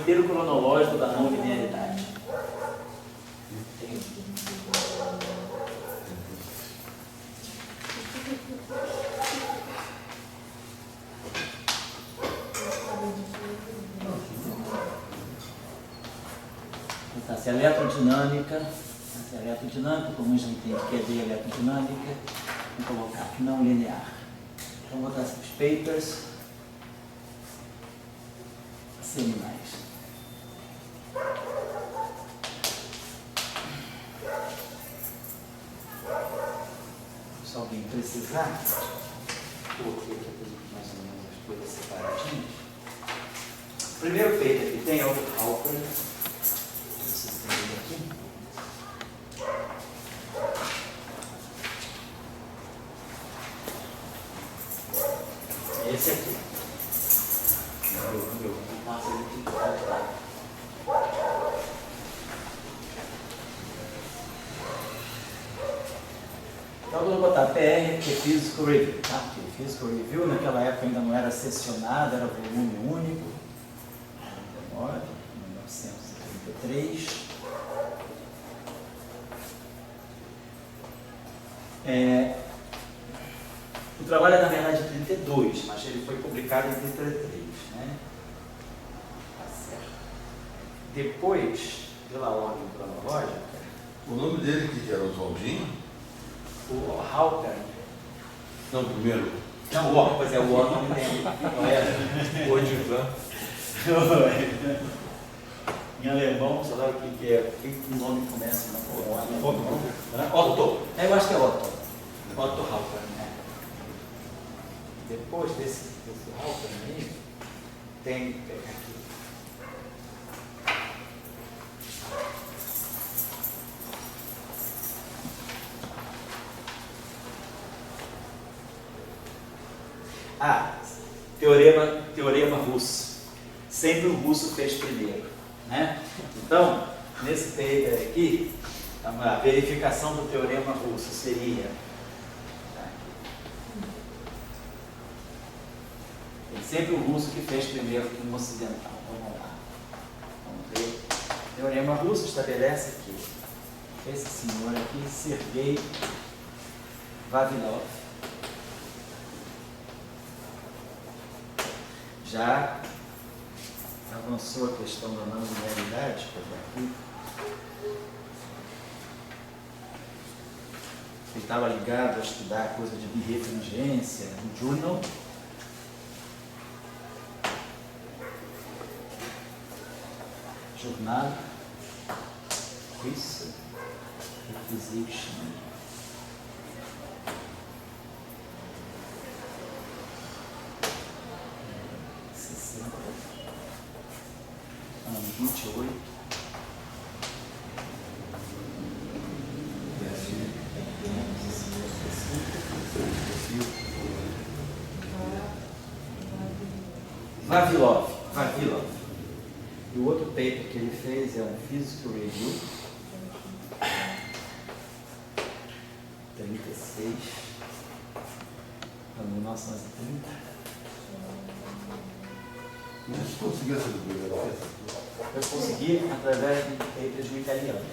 roteiro cronológico da não linearidade. Então, se a eletrodinâmica, como a gente entende que é de eletrodinâmica, vou colocar aqui não linear. Então, vou botar os papers seminais. Se alguém precisar, coloquei aqui mais ou menos as coisas separadinhas. O primeiro paper que tem é o Halper. Vocês têm ele aqui. Esse aqui. Nossa, ele tem que voltar. Então eu vou botar PR, porque é Physical Review, tá? Porque Physical Review naquela época ainda não era sessionado, era volume único. 1933. O trabalho é na verdade de 32, mas ele foi publicado em 33, né? Tá certo. Depois, pela ordem cronológica, O nome dele que era Oswaldinho? o Halper. Não, primeiro. Não, o O, pois é, o O não me lembro. Não era? O Odivan. Em alemão, sei lá o que é. O que o nome começa na Otto. Eu acho que é Otto. Otto Halper, né? Depois desse Halper aí, tem aqui. Teorema russo. Sempre o russo fez primeiro, né? Então, nesse paper aqui, a verificação do teorema russo seria... Sempre o russo que fez primeiro que um ocidental. Vamos lá. Vamos ver. O teorema russo estabelece que esse senhor aqui, Sergei Vavilov, já avançou a questão da não linearidade, aqui. Ele estava ligado a estudar coisa de birrefringência no Journal. Jornal Research Physician. Ano 28. Vavilov. E o outro paper que ele fez é um Physical Review 36, ano 1930. Mas você conseguiu essa bibliografia? Eu consegui através de paper de um italiano.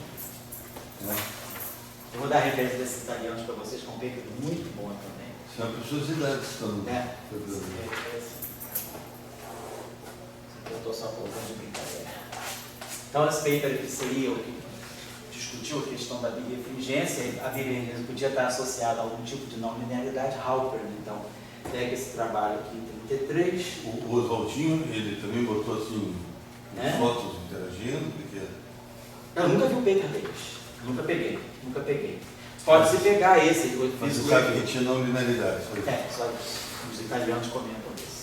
Eu vou dar referência desses italianos para vocês, com um paper muito bom também. São preciosidades que estão no Eu estou só colocando de brincadeira. Então, esse paper aqui seria o que discutiu a questão da birrefringência. A birrefringência podia estar associada a algum tipo de não linearidade. Halper, então, pega esse trabalho aqui em 33. O Oswaldinho, ele também botou assim, fotos interagindo, porque... Eu nunca vi um paper deles. Nunca peguei. Pode-se pegar esse. Mas você sabe que tinha não linearidade. Só os italianos comentam isso.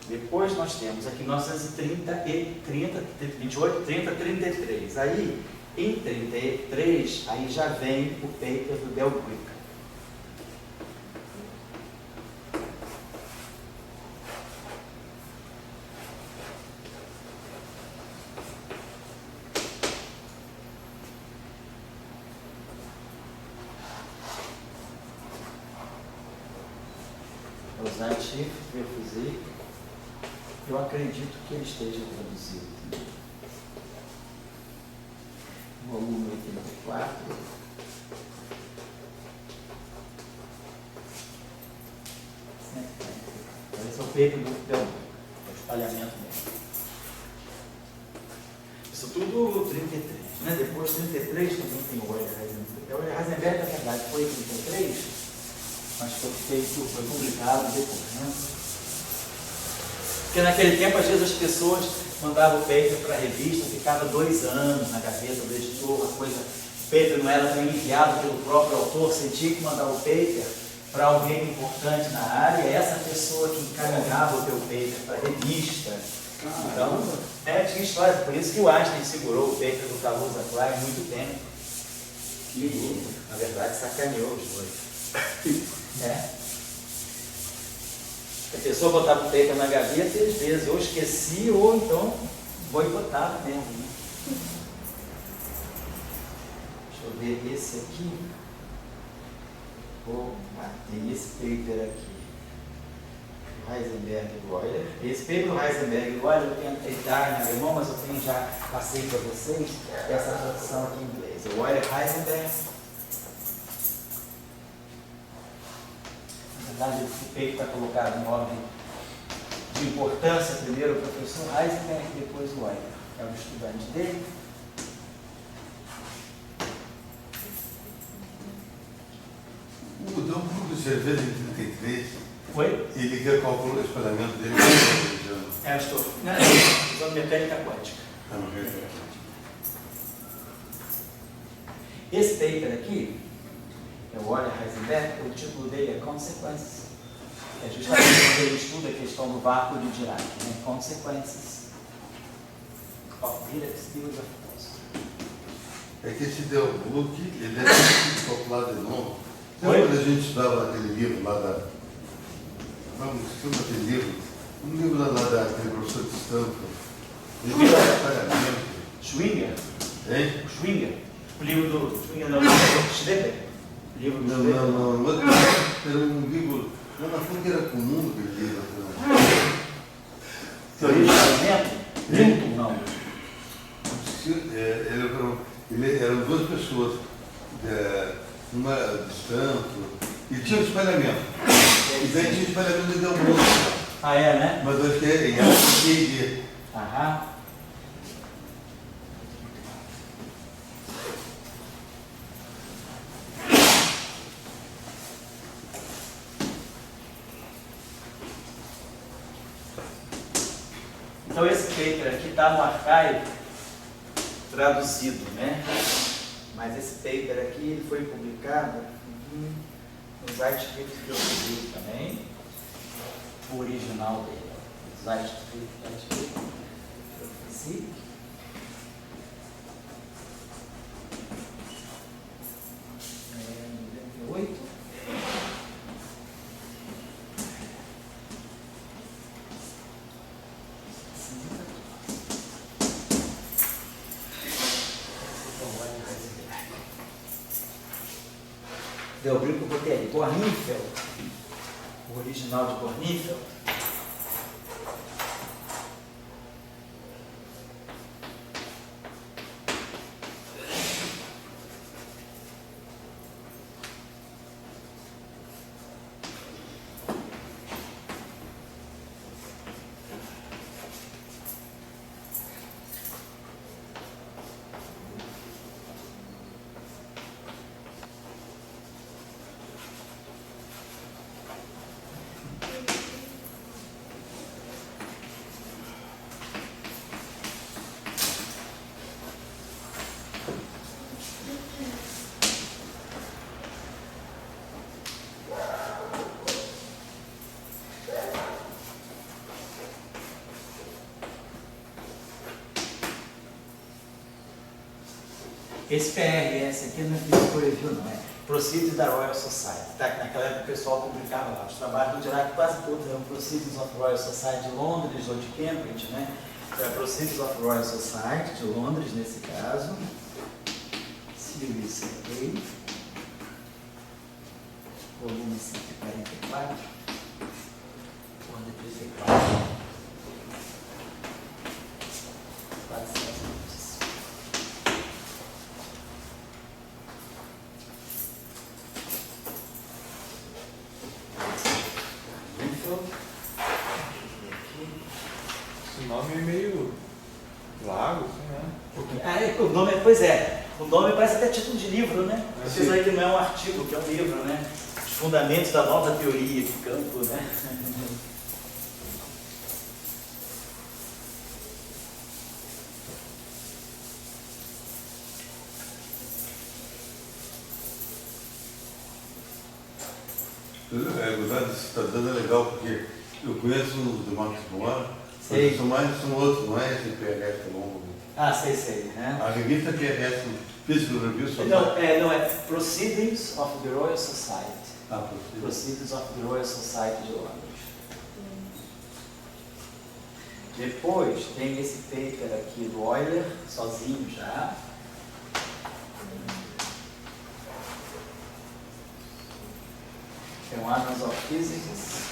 Depois nós temos aqui 28, 30, 33. Aí, em 33, aí já vem o paper do Del Quick. Usar Schiff, refusei. Eu acredito que ele esteja traduzido. 34. Esse é o peito do teu espalhamento mesmo. Isso tudo 33, né? Depois 33 também tem o Euler Heisenberg. O Euler Heisenberg, na verdade, foi 33, mas foi publicado depois, né? Porque naquele tempo, às vezes, as pessoas mandavam o paper para a revista, ficava 2 anos na gaveta do editor, a coisa, o paper não era tão enviado pelo próprio autor, você tinha que mandar o paper para alguém importante na área, essa pessoa que encaminhava o teu paper para a revista. Então, tinha história, por isso que o Einstein segurou o paper do Kaluza-Klein muito tempo. E, na verdade, sacaneou os dois. A pessoa botava o paper na gaveta e às vezes eu esqueci ou então boicotava mesmo. Né? Deixa eu ver esse aqui. Opa, tem esse paper aqui. Do Heisenberg e do Euler. Esse paper do Heisenberg e do Euler eu tenho dar em alemão, mas eu já passei para vocês essa tradução aqui em inglês. O Euler Heisenberg. Na verdade, o paper está colocado em ordem de importância. Primeiro o professor Heisenberg e depois o Euler. É o estudante dele. O grupo de cerveja em 33, ele quer calcular o espalhamento dele. Estou usando mecânica quântica. Esse paper aqui, é o Euler Heisenberg, o título dele é Consequences. É justamente quando ele estuda a questão do vácuo de Dirac, né? Consequences of Dirac's theory of force. É que esse Del Brook, ele é difícil de calcular de novo. Lembra quando a gente estudava aquele livro lá da... Vamos, esqueci aquele livro. Um livro lá daquele professor de Stanford. Ele era espalhamento. Schwinger? Hein? O Schwinger. O livro do Schwinger, não, do Schlepper. Livro do Schlepper. Não. Era um livro... Não, mas foi que era comum aquele livro. Teoria de espalhamento? Newton, não. Eram 2 pessoas. Uma de Stanford, e tinha um espalhamento. E daí tinha um espalhamento de Del Brook. Né? Mas eu acho que é QG. Aham. Então esse paper aqui está no archive traduzido, né? Mas esse paper aqui ele foi publicado no Zeitschrift que eu escrevi também, o original dele, o Zeitschrift Physik. É 98. Del Brook, eu botei ali, Bornfeld, o original de Bornfeld. Esse PRS aqui não é Physical Review, não é Proceedings da Royal Society. Tá? Naquela época o pessoal publicava lá. Os trabalhos do Dirac quase todos eram Proceedings of Royal Society de Londres ou de Cambridge, né? Então, Proceedings of Royal Society de Londres, nesse caso. Series A, volume 144, por 34. 400. nome, pois é, o nome parece até título de livro, né? Sim. Apesar que não é um artigo, que é um livro, né? Os fundamentos da nova teoria de campo, né? Gostar desse tratado é legal, porque eu conheço o do Max Moore, Sei. são outros, não é esse PRS tão longo. Ah, sei, né? A revista PRS, Physical Review, só Não, é Proceedings of the Royal Society. possível. Proceedings of the Royal Society de Londres. Depois tem esse paper aqui do Euler, sozinho já. Tem um Annals of Physics.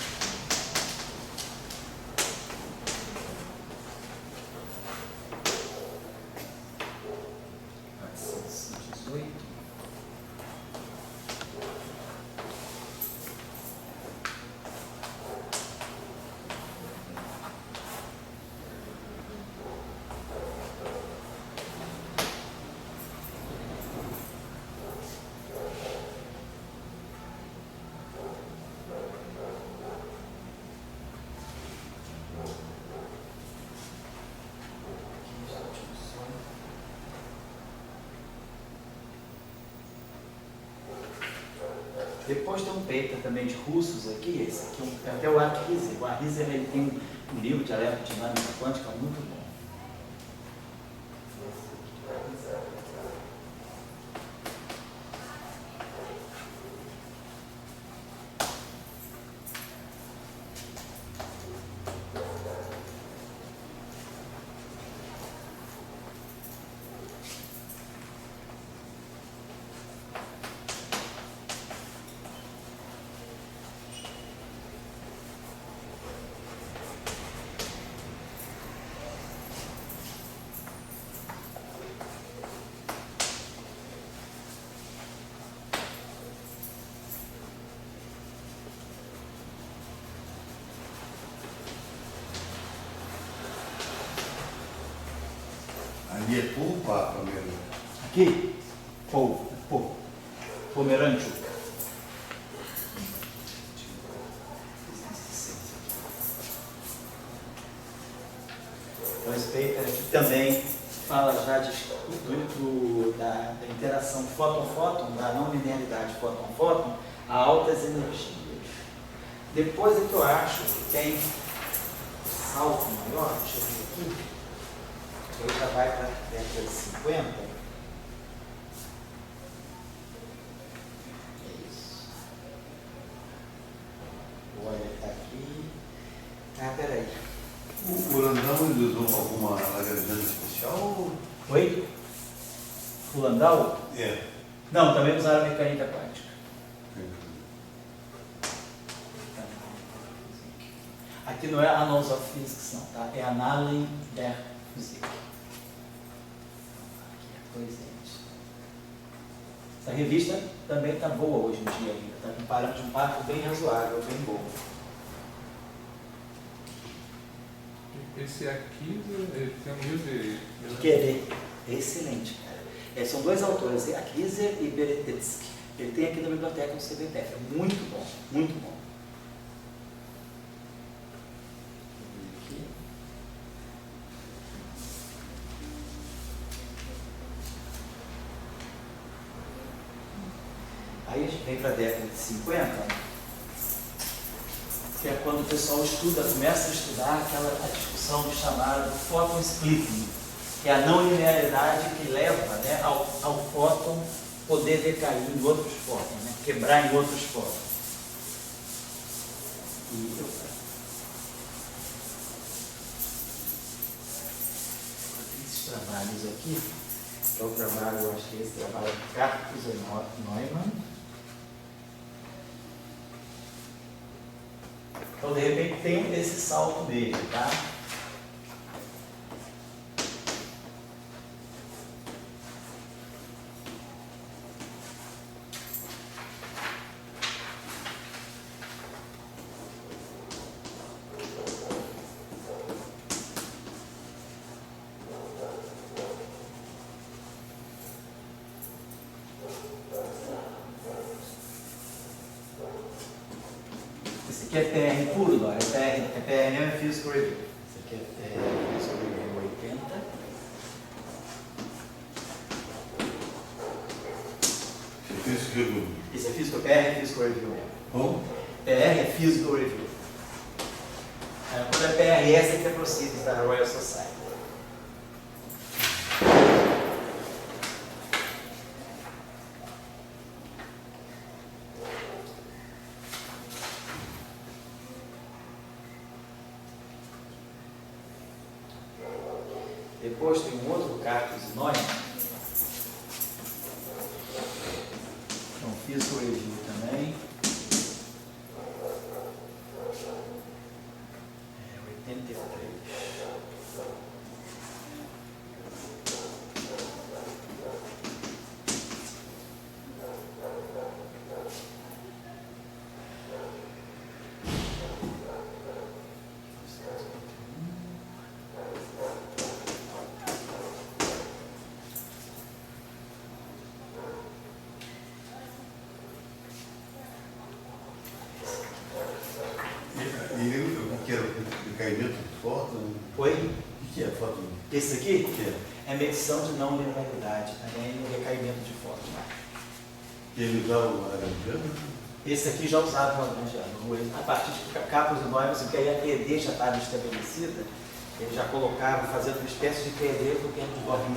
Depois tem um paper também de russos aqui, esse aqui, até o Arhizer. O Arhizer ele tem um livro de eletrodinâmica quântica muito bom. Ali é Paul Papa mesmo. Aqui, Pomerântico. Então esse paper aqui também fala já da interação fóton-fóton, da não linearidade fóton-fóton a altas energias. Depois é que eu acho que tem salto maior, deixa eu ver aqui. Ele já vai para a década de 50. É isso. O olho está aqui. Ah, peraí. O Landau ele usou alguma lagrangiana especial? Oi? O Landau? É. Não, também usaram mecânica quântica. Aqui não é Annals of Physics, não, tá? É Annalen der Physik. Essa revista também está boa hoje em dia ainda, está com parâmetro de impacto bem razoável, bem bom. Esse aqui, ele tem um livro de... QD, excelente, cara. São dois autores, Akizer e Beretetsky. Ele tem aqui na biblioteca no CBTF, é muito bom, muito bom. Aí a gente vem para a década de 50, que é quando o pessoal começa a estudar a discussão do chamado photon splitting, que é a não linearidade que leva, né, ao fóton poder decair em outros fótons, né, quebrar em outros fótons. Esses trabalhos aqui, que é o trabalho, eu acho que esse trabalho de Karpus e Neumann. Então, de repente, tem esse salto dele, tá? aqui é PR puro, não é? PR é Physical Review. Esse aqui é Physical Review 80. Esse é Physical, PR é Physical Review mesmo. Como? PR é Physical Review. Quando é PRS é que é Proceedings da Royal Society. Depois tem um outro Cartus Neumann. Então, Physical Review também. 83. E o que era o caimento de foto? Oi? O que é foto? Esse aqui O que é? é medição de não linearidade, também no recaimento de foto. Que ele usava o laranjano? Esse aqui já usava o laranjano. A partir de Cartus Neumann, que aí a QED já estava estabelecida, ele já colocava, fazendo uma espécie de QED com o termo de Born,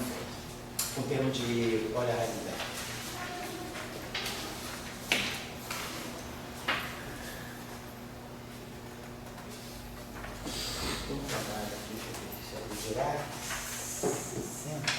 com o termo de olha a realidade. Vamos trabalhar aqui, deixa eu ver se é girar. 60.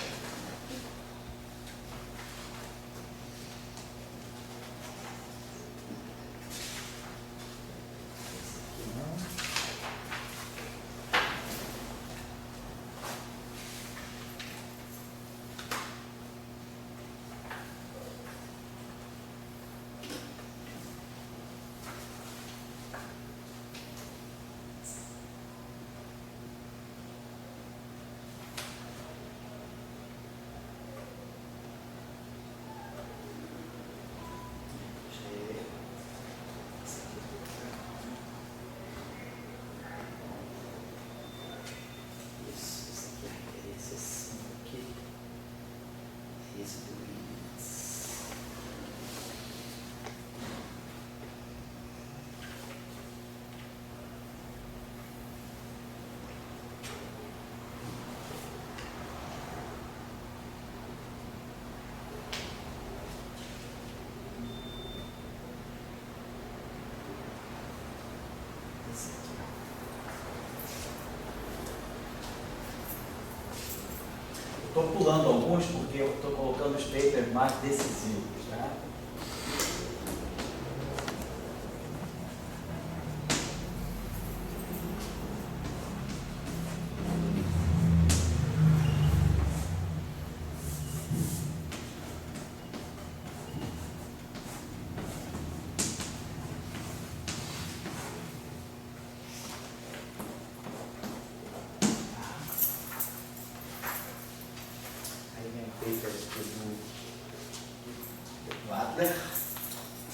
Estou pulando alguns porque eu estou colocando os papers mais decisivos, tá? Do Adler.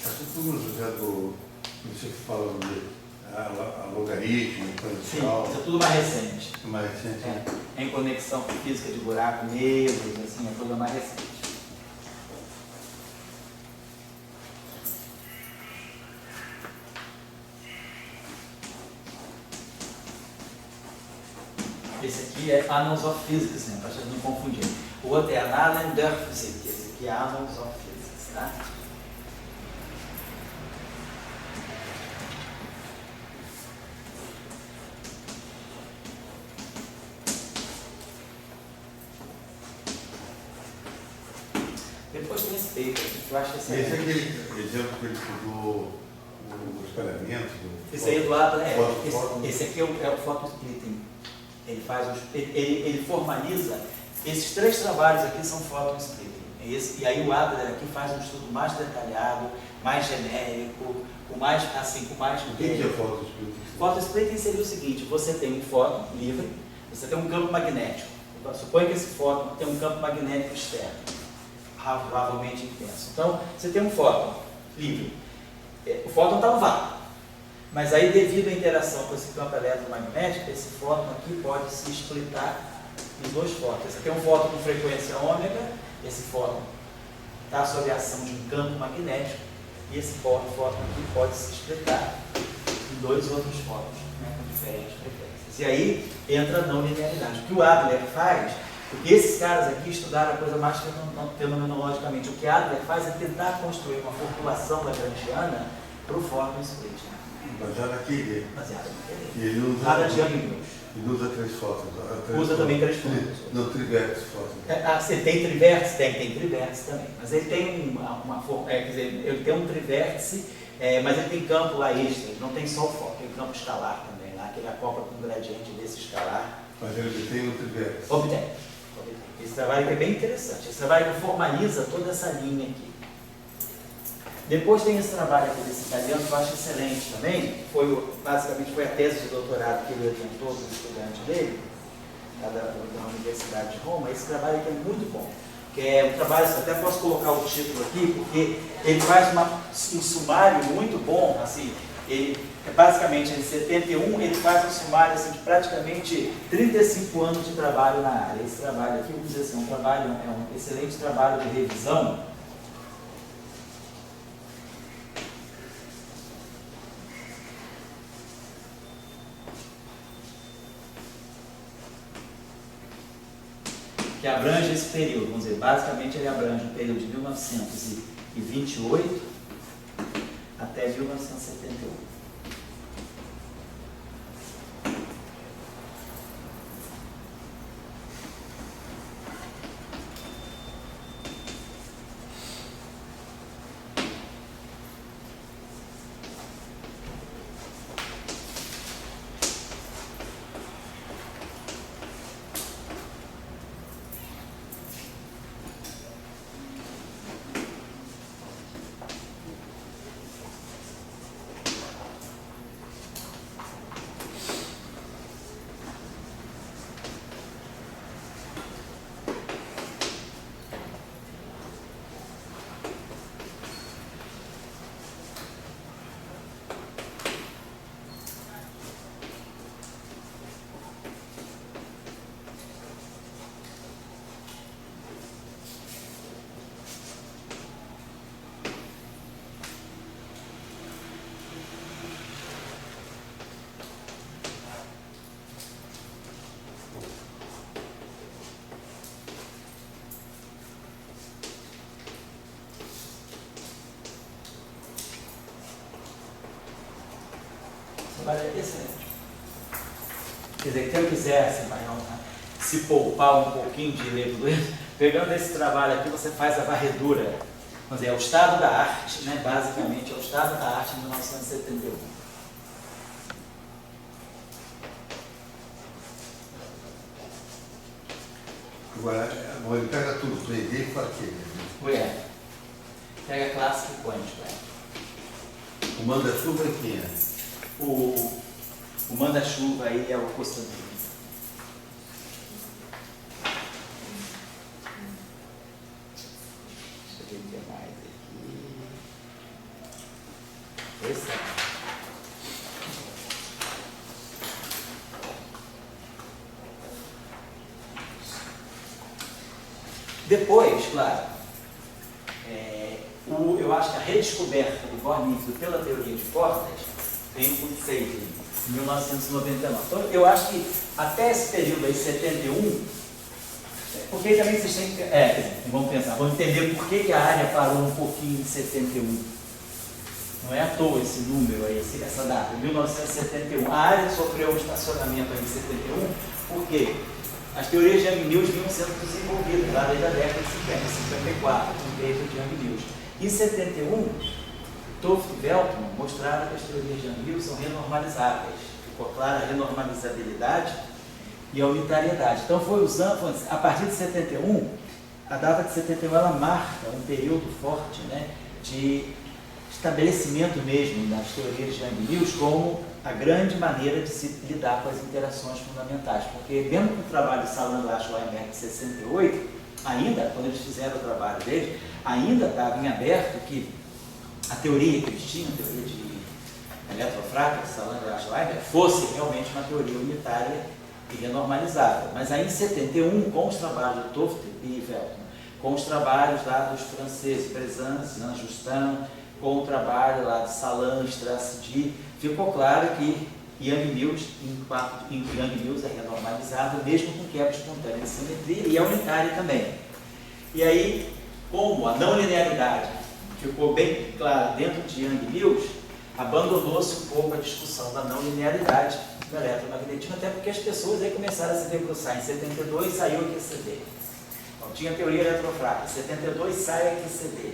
Acho que tudo já do. Você que fala de logaritmo, Sim, exponencial. isso é tudo mais recente. Mais recente. Em conexão física de buraco negros, assim, é tudo mais recente. Esse aqui é Annals of Physics, né? Para vocês não confundirem. O outro é Annalen der Physik, esse aqui é Annals of Physics, tá? Depois tem esse paper aqui, que eu acho Esse é excelente. aquele exemplo que ele estudou o espalhamento. Esse aí é do Adler, Foto. esse aqui é o photo splitting. Ele faz ele formaliza, esses três trabalhos aqui são photo splitting. E aí o Adler aqui faz um estudo mais detalhado, mais genérico, com mais, assim, com mais... O que é foto splitting? Photo splitting seria o seguinte: você tem um fóton livre, você tem um campo magnético. Então, suponha que esse fóton tem um campo magnético externo, razoavelmente intenso. Então, você tem um fóton livre. O fóton está no vácuo, Mas aí, devido à interação com esse campo eletromagnético, esse fóton aqui pode se splitar em dois fótons. Esse aqui é um fóton com frequência ômega, esse fóton está sob a ação de um campo magnético, e esse fóton aqui pode se splitar em dois outros fótons, né, com diferentes frequências. E aí entra a não linearidade. O que o Adler faz, porque esses caras aqui estudaram a coisa mais fenomenologicamente, o que Adler faz é tentar construir uma população lagrangiana para o fóton split. Baseado naquele. Baseado naquele. E ele usa. Nada de Young-Mills. Ele usa três fótons. Usa também três fótons. Não, trivértice fótons. Você tem trivértice? Tem trivértice também. Mas ele tem quer dizer, ele tem um trivértice, mas ele tem campo lá extra, ele não tem só o fóton, tem campo escalar também lá, que ele acopla com o gradiente desse escalar. Mas ele tem um trivértice. Obtém. Esse trabalho aqui é bem interessante. Esse trabalho que formaliza toda essa linha aqui. Depois tem esse trabalho aqui desse italiano que eu acho excelente também. Basicamente foi a tese de doutorado que ele adiantou para o estudante dele, da Universidade de Roma. Esse trabalho aqui é muito bom. Que é um trabalho, até posso colocar o título aqui, porque ele faz um sumário muito bom. Assim, basicamente, em 71, ele faz um sumário assim, de praticamente 35 anos de trabalho na área. Esse trabalho aqui, vamos dizer assim, é um excelente trabalho de revisão. Que abrange esse período, vamos dizer, basicamente ele abrange o período de 1928 até 1971. É excelente. Quer dizer, se eu quisesse se poupar um pouquinho de ler tudo isso, pegando esse trabalho aqui, você faz a varredura. Vamos dizer, é o estado da arte, né? Basicamente, é o estado da arte em 1971. Agora, ele pega tudo, 3D e faqueira. Pega clássico e quântico. O manda-chuva é quem é? O manda-chuva aí é o Constantino. Deixa eu ver o que mais aqui. Esse é. Depois, claro, eu acho que a redescoberta do Bohr líquido pela teoria de cordas vem com Seidel, em 1999. Então, eu acho que até esse período aí, 71, porque também vocês têm que... vamos pensar, vamos entender por que a área parou um pouquinho em 71. Não é à toa esse número aí, essa data, 1971. A área sofreu um estacionamento aí em 71, porque as teorias de Young-Mills vinham sendo desenvolvidas lá desde a década de 50, 54, com o peito de Young-Mills. Em 71, Toft e Veltman mostraram que as teorias de Young-Mills são renormalizáveis. Ficou clara a renormalizabilidade e a unitariedade. Então, a partir de 71, a data de 71 ela marca um período forte, né, de estabelecimento mesmo das teorias de Young-Mills como a grande maneira de se lidar com as interações fundamentais. Porque mesmo com o trabalho de Salan-Lash Weinberg de 68, ainda, quando eles fizeram o trabalho deles, ainda estava em aberto que a teoria que eles tinham, a teoria eletrofraca de Salange e Schleiber fosse realmente uma teoria unitária e renormalizada. Mas aí em 71, com os trabalhos de Toft e Veltman, com os trabalhos lá dos franceses, Brezans, Justin, com o trabalho lá de Salange, Tracidi, ficou claro que Young Mills, em Young Mills é renormalizado, mesmo com quebra espontânea de simetria, e é unitário também. E aí, como a não linearidade ficou bem clara dentro de Young Mills, abandonou-se um pouco a discussão da não linearidade do eletromagnetismo, até porque as pessoas aí começaram a se debruçar. Em 72 saiu o QCD. Então, tinha a teoria eletrofraca. Em 72 sai a QCD.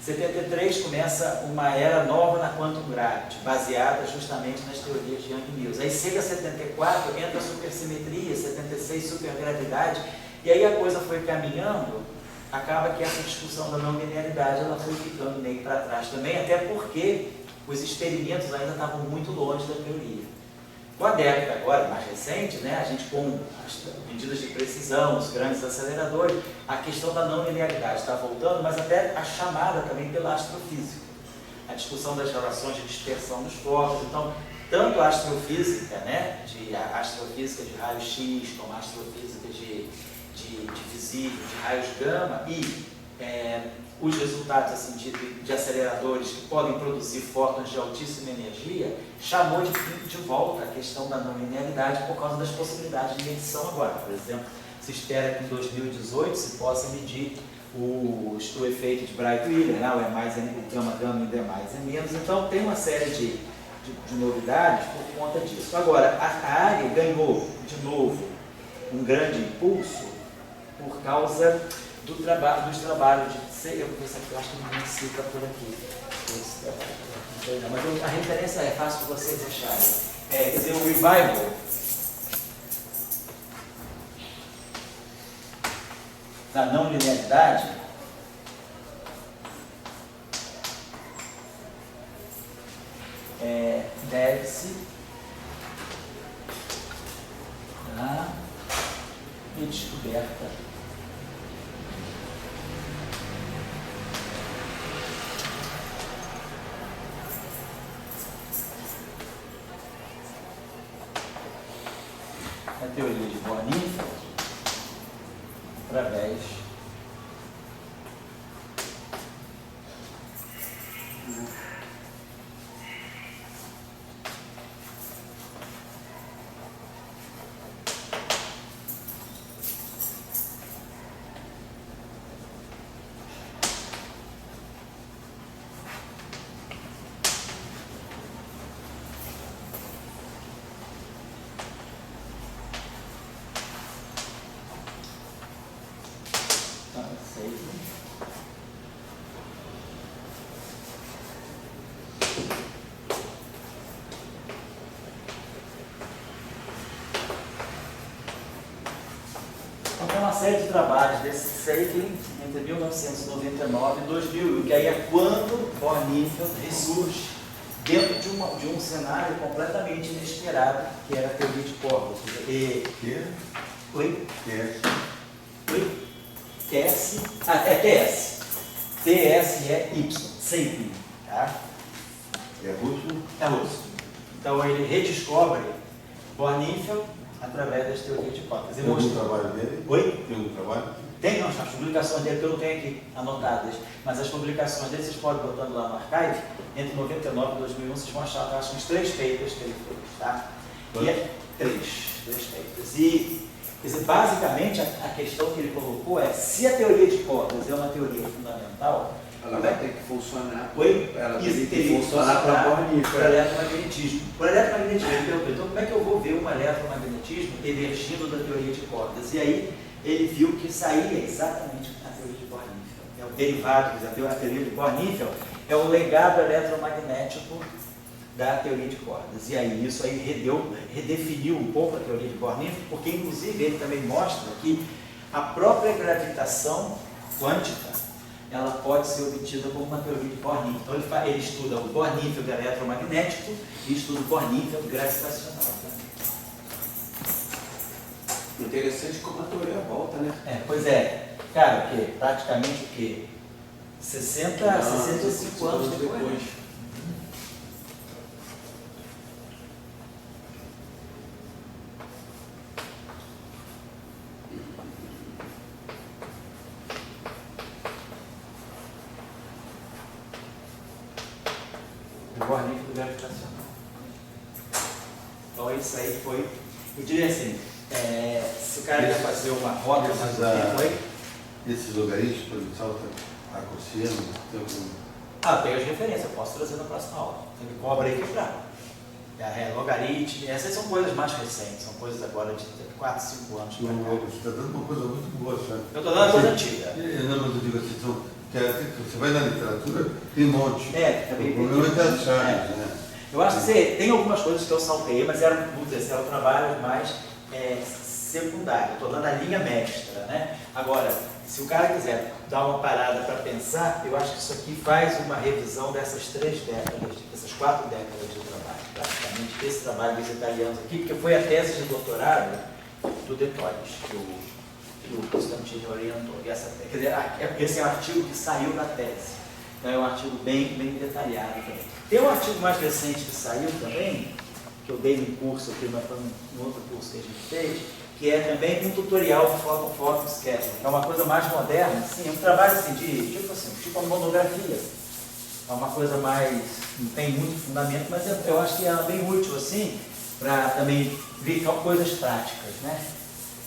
Em 73 começa uma era nova na quantum gravity, baseada justamente nas teorias de Young Mills. Aí chega a 74, entra a supersimetria, 76 supergravidade, e aí a coisa foi caminhando. Acaba que essa discussão da não linearidade ela foi ficando meio para trás também, até porque os experimentos ainda estavam muito longe da teoria. Com a década agora, mais recente, né, a gente com as medidas de precisão, os grandes aceleradores, a questão da não linearidade está voltando, mas até a chamada também pela astrofísica. A discussão das relações de dispersão dos corpos, então, tanto a astrofísica, né, a astrofísica de raio-x, como a astrofísica de visível, de raios gama e os resultados assim, de aceleradores que podem produzir fótons de altíssima energia, chamou de volta a questão da não linearidade por causa das possibilidades de medição agora. Por exemplo, se espera que em 2018 se possa medir o efeito de Bright-Wheeler, né? O E mais, o gama-gama e o D mais e menos. Então tem uma série de novidades por conta disso. Agora, a área ganhou de novo um grande impulso por causa dos trabalhos de... Eu acho que não cita por aqui. Mas a referência é fácil de vocês acharem. Quer dizer, o revival da não linearidade deve-se à redescoberta da teoria de Born-Infeld através uma série de trabalhos desse Seidlin entre 1999 e 2000, que aí é quando Born-Infeld ressurge dentro de um cenário completamente inesperado, que era a teoria de cordas. Oi? TS. TS. TSEY. Seidlin. Tá? É russo? É russo. Então ele redescobre Born-Infeld através das teorias de hipótese. Tem algum trabalho dele? Oi? Tem algum trabalho? Tem, não, as publicações dele que eu não tenho aqui anotadas, mas as publicações dele, vocês podem botando lá no archive, entre 99 e 2001, vocês vão achar, acho, uns 3 papers que ele fez, tá? E é 3 papers. E, quer dizer, basicamente, a questão que ele colocou é, se a teoria de hipótese é uma teoria fundamental, ela vai ter que funcionar. Oi? Ela Isso, teria que funcionar para Born-Infeld. Para eletromagnetismo. Para eletromagnetismo, ele perguntou, então como é que eu vou ver um eletromagnetismo emergindo da teoria de cordas? E aí ele viu que saía exatamente a teoria de Born-Infeld. É o derivado, a teoria de Born-Infeld é o legado eletromagnético da teoria de cordas. E aí isso aí redefiniu um pouco a teoria de Born-Infeld, porque inclusive ele também mostra que a própria gravitação quântica ela pode ser obtida como uma teoria de Born-Infeld. Então ele estuda o Born-Infeld eletromagnético e estuda o Born-Infeld gravitacional. Interessante como a teoria volta, né? Pois é. Cara, o quê? Praticamente o quê? 65 anos depois. sabor líquido gravitacional. Então isso aí foi, eu diria assim, se o cara quer fazer uma roda mais ou menos, esses logaritmos, por exemplo, salta a cosseno, tem algum... tem as referências, eu posso trazer na próxima aula. Ele cobra aí quebrado. Logaritmo, essas são coisas mais recentes, são coisas agora de 4, 5 anos. Você está dando uma coisa muito boa, sabe? Eu estou dando uma coisa antiga. Não, mas eu digo assim, você vai na literatura, tem um monte. Também o problema é das chaves, né? Eu acho que tem algumas coisas que eu saltei, mas eram trabalhos mais secundários. Eu estou dando a linha mestra, né? Agora, se o cara quiser dar uma parada para pensar, eu acho que isso aqui faz uma revisão dessas 3 décadas, dessas 4 décadas de trabalho, praticamente, esse trabalho dos italianos aqui, porque foi a tese de doutorado do De Todis, que o Constantino orientou. E essa, quer dizer, esse é um artigo que saiu da tese, então é um artigo bem detalhado também. Tem um artigo mais recente que saiu também, que eu dei no curso aqui, no outro curso que a gente fez, que é também um tutorial de Photon Sketching, que é uma coisa mais moderna, assim, é um trabalho assim, tipo uma monografia. É uma coisa mais, não tem muito fundamento, mas eu acho que é bem útil assim, para também ver coisas práticas, né?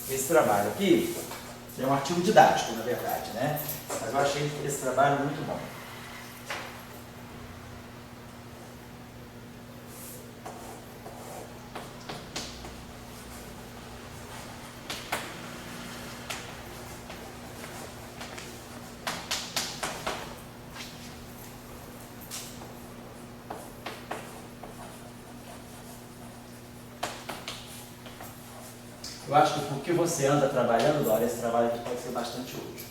Esse trabalho aqui é um artigo didático, na verdade, né? Mas eu achei esse trabalho muito bom. Eu acho que porque você anda trabalhando, Dora, esse trabalho aqui pode ser bastante útil.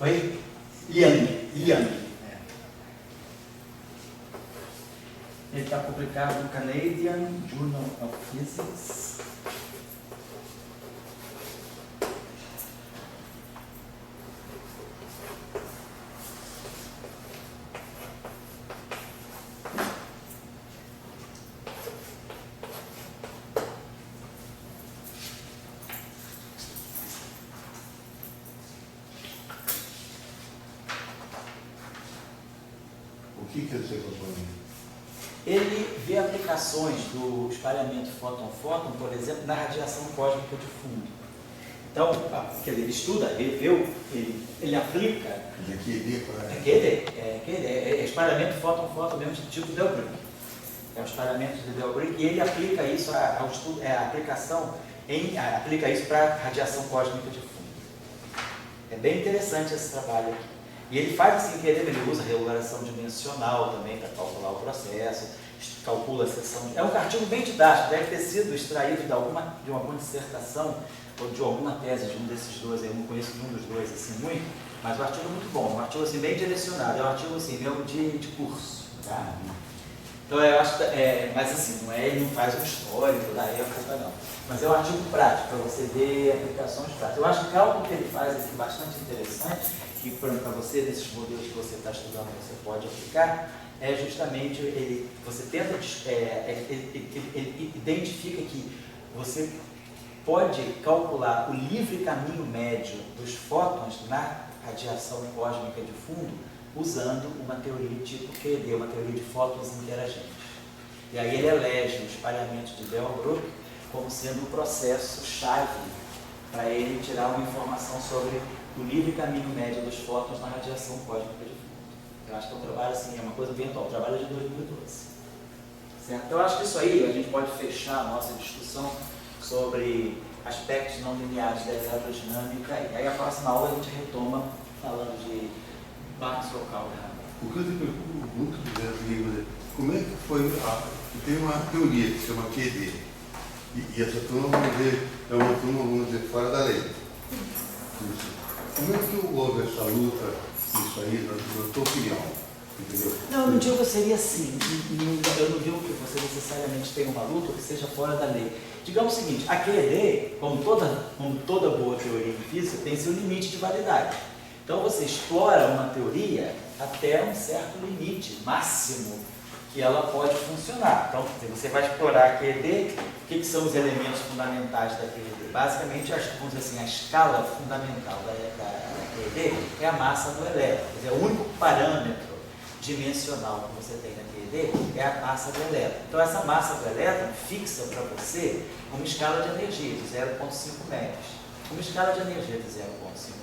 Oi? Yang. Ele está publicado no Canadian Journal of Physics. O que você propõe? Ele vê aplicações do espalhamento fóton-fóton, por exemplo, na radiação cósmica de fundo. Então, quer dizer, ele estuda, ele aplica... Mas aqui é para... QED, é espalhamento fóton-fóton mesmo, tipo Delbrück. É o espalhamento de Delbrück, e ele aplica isso ao estudo, aplica isso para radiação cósmica de fundo. É bem interessante esse trabalho aqui. E ele faz assim, ele usa regulação dimensional também para calcular o processo, calcula a seção. É um artigo bem didático, deve ter sido extraído de alguma dissertação ou de alguma tese de um desses dois, eu não conheço nenhum dos dois assim muito, mas o artigo é muito bom, um artigo assim, bem direcionado, é um artigo assim, mesmo de curso. Tá? Então eu acho mas assim, ele não faz um histórico da época não, mas é um artigo prático, para você ver aplicações práticas. Eu acho que o cálculo que ele faz aqui bastante interessante, que para você, desses modelos que você está estudando, você pode aplicar, é justamente, você tenta, ele identifica que você pode calcular o livre caminho médio dos fótons na radiação cósmica de fundo usando uma teoria tipo QED, uma teoria de fótons interagentes. E aí ele elege o espalhamento de Delbrück como sendo o processo-chave para ele tirar uma informação sobre o livre caminho médio dos fótons na radiação cósmica de fundo. Eu acho que é um trabalho assim, é uma coisa bem atual, o trabalho é de 2012. Certo? Então eu acho que isso aí a gente pode fechar a nossa discussão sobre aspectos não lineares da eletrodinâmica, e aí a próxima aula a gente retoma falando de Maxwell Calder. O que eu te preocupo muito, Guilherme, como é que foi tem uma teoria que se chama QD. E essa turma, vamos dizer, é uma turma, vamos dizer, fora da lei. Isso. Como é que houve essa luta, isso aí, na tua opinião? Entendeu? Não, eu não digo que seria assim. Eu não digo que você necessariamente tenha uma luta ou que seja fora da lei. Digamos o seguinte, a QED, como toda boa teoria em física, tem seu limite de validade. Então você explora uma teoria até um certo limite máximo que ela pode funcionar. Então você vai explorar a QED, o que são os elementos fundamentais da QED? Basicamente, vamos dizer assim, a escala fundamental da QED é a massa do elétron. Quer dizer, o único parâmetro dimensional que você tem na QED é a massa do elétron. Então essa massa do elétron fixa para você uma escala de energia de 0,5 metros. Uma escala de energia de 0,5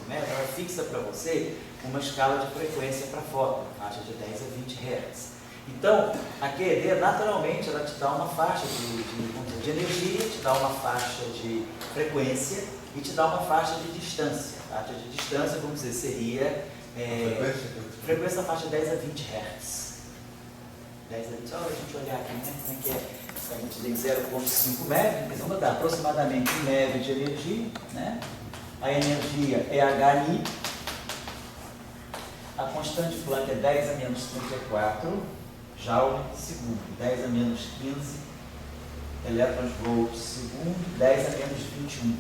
metros, ela fixa para você uma escala de frequência para fóton, faixa de 10 a 20 Hz. Então, a QED, naturalmente, ela te dá uma faixa de energia, te dá uma faixa de frequência e te dá uma faixa de distância. A faixa de distância, vamos dizer, seria frequência da faixa 10 a 20 Hz. 10 a 20, só a gente olhar aqui, né? Como é que é? A gente tem 0,5 MeV, então vamos botar aproximadamente 1 MeV de energia, né? A energia é HI, a constante Planck é 10 a menos 34 Joule segundo, 10 a menos 15 elétrons volt segundo, 10 a menos 21.